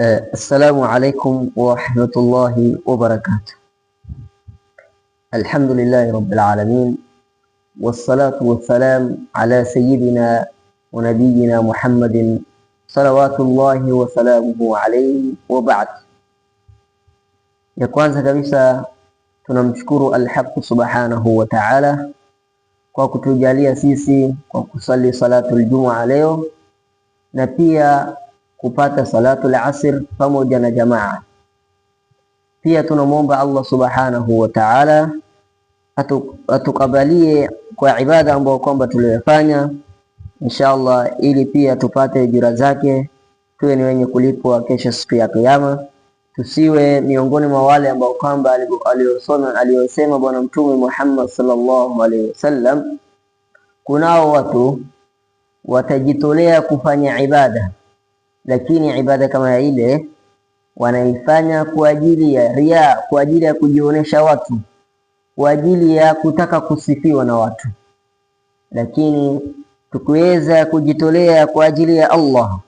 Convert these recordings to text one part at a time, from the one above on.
السلام عليكم ورحمة الله وبركاته. الحمد لله رب العالمين، والصلاة والسلام على سيدنا ونبينا محمد صلوات الله وسلامه عليه وبعد. Ya kwanza kabisa tunamshukuru Al-Haq subhanahu wa ta'ala kwa kutujalia sisi kwa kusali salatul Jumu'a leo na pia kupata salatul asr pamoja na jamaa. Pia tunamwomba Allah subhanahu wa ta'ala atukabalie kwa ibada ambayo kwamba tuliyofanya inshallah, ili pia tupate ujira zake, tuwe ni wenye kulipwa kesho siku ya Kiyama. Tusiwe miongoni mwa wale ambao kwamba aliyosema Bwana Mtume Muhammad sallallahu alaihi wasallam, kunao watu watajitolea kufanya ibada, lakini ibada kama ile wanaifanya kwa ajili ya riya, kwa ajili ya kujionesha watu, kwa ajili ya kutaka kusifiwa na watu. Lakini tukiweza kujitolea kwa ajili ya Allah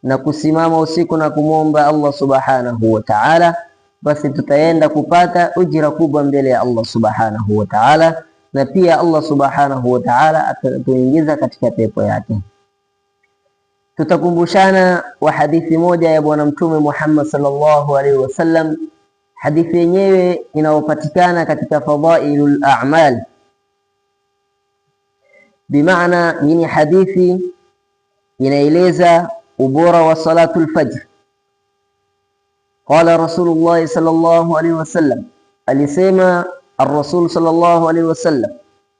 na kusimama usiku na kumwomba Allah subhanahu wa ta'ala, basi tutaenda kupata ujira kubwa mbele ya Allah subhanahu wa ta'ala, na pia Allah subhanahu wa ta'ala atatuingiza katika pepo yake. Tutakumbushana wa hadithi moja ya Bwana Mtume Muhammad sallallahu alaihi wasallam. Hadithi yenyewe inayopatikana katika Fadailul A'mal, bimaana ni hadithi inaeleza ubora wa salatul fajr. Qala Rasulullah sallallahu alaihi wasallam, alisema ar-Rasul sallallahu alaihi wasallam,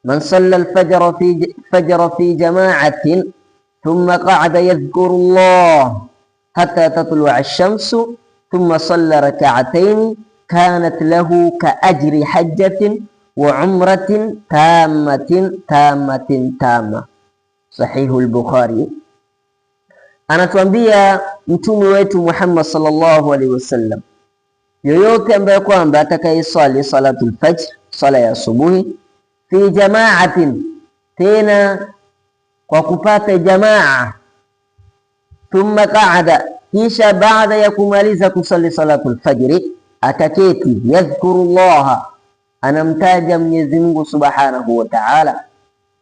man salla al-fajr fi jama'atin thumma qa'ada yadhkuru Allah hatta tatlu'a ash-shamsu thumma salla rak'atayn kanat lahu ka ajri hajjatin wa umratin tammatin tamma. Sahihul Bukhari. Anatuambia mtume wetu Muhammad sallallahu alaihi wasallam, yoyote ambaye kwamba atakayesali salatul fajr, sala ya asubuhi, fi jama'atin, tena kwa kupata jamaa, thumma qa'ada, kisha baada ya kumaliza kusali salatul fajri ataketi, yadhkuru Allah, anamtaja Mwenyezi Mungu subhanahu wa ta'ala,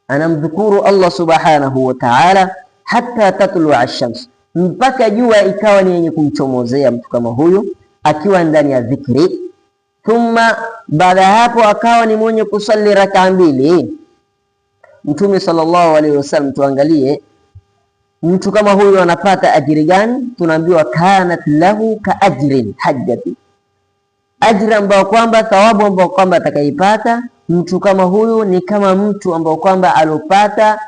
anamdhukuru Allah subhanahu wa ta'ala, hatta tatlu'a ash-shams, mpaka jua ikawa ni yenye kumchomozea mtu kama huyu akiwa ndani ya dhikri. Thumma, baada hapo akawa ni mwenye kusali raka mbili. Mtume sallallahu alaihi wasallam, tuangalie mtu kama huyu anapata ajiri gani? Tunaambiwa kanat lahu ka ajrin hajjati, ajri ambao kwamba, thawabu ambao kwamba atakaipata mtu kama huyu ni kama mtu ambao kwamba alopata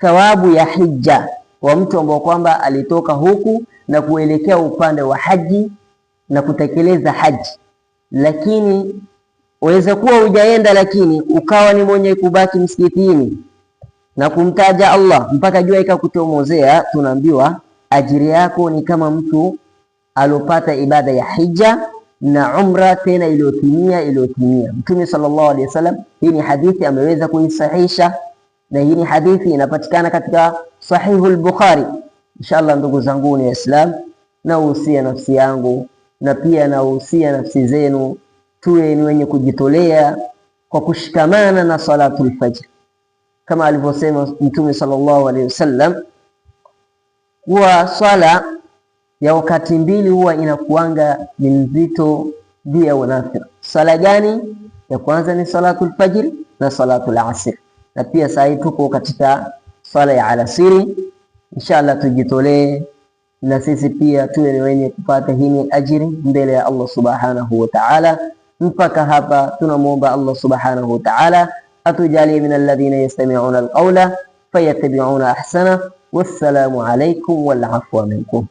thawabu ya hija, wa mtu ambao kwamba alitoka huku na kuelekea upande wa haji na kutekeleza haji. Lakini waweza kuwa hujaenda, lakini ukawa ni mwenye kubaki msikitini na kumtaja Allah mpaka jua ikakutomozea, tunaambiwa ajiri yako ni kama mtu alopata ibada ya hija na umra, tena iliyotimia. Mtume sallallahu alaihi wasallam, hii ni hadithi ameweza kuisahisha, na hii ni hadithi inapatikana katika Sahihul Bukhari. Inshallah, ndugu zangu ni Waislamu, nahusia nafsi yangu na pia nahusia nafsi zenu, tuwe ni wenye kujitolea kwa kushikamana na salatul fajr, kama alivyosema Mtume sallallahu alaihi wasallam, kuwa swala ya wakati mbili huwa inakuanga ni nzito dia wanafir. Sala gani? Ya kwanza ni salatul fajr na salatul asr, na pia saa hii tuko katika sala ya alasiri. Inshallah tujitolee na sisi pia tuwe ni wenye kupata hii ajiri mbele ya Allah subhanahu wa ta'ala. Mpaka hapa tunamuomba Allah subhanahu wa ta'ala atujalie min alladhina yastami'una alqawla fayattabi'una ahsana. Wassalamu alaykum wal afwa minkum.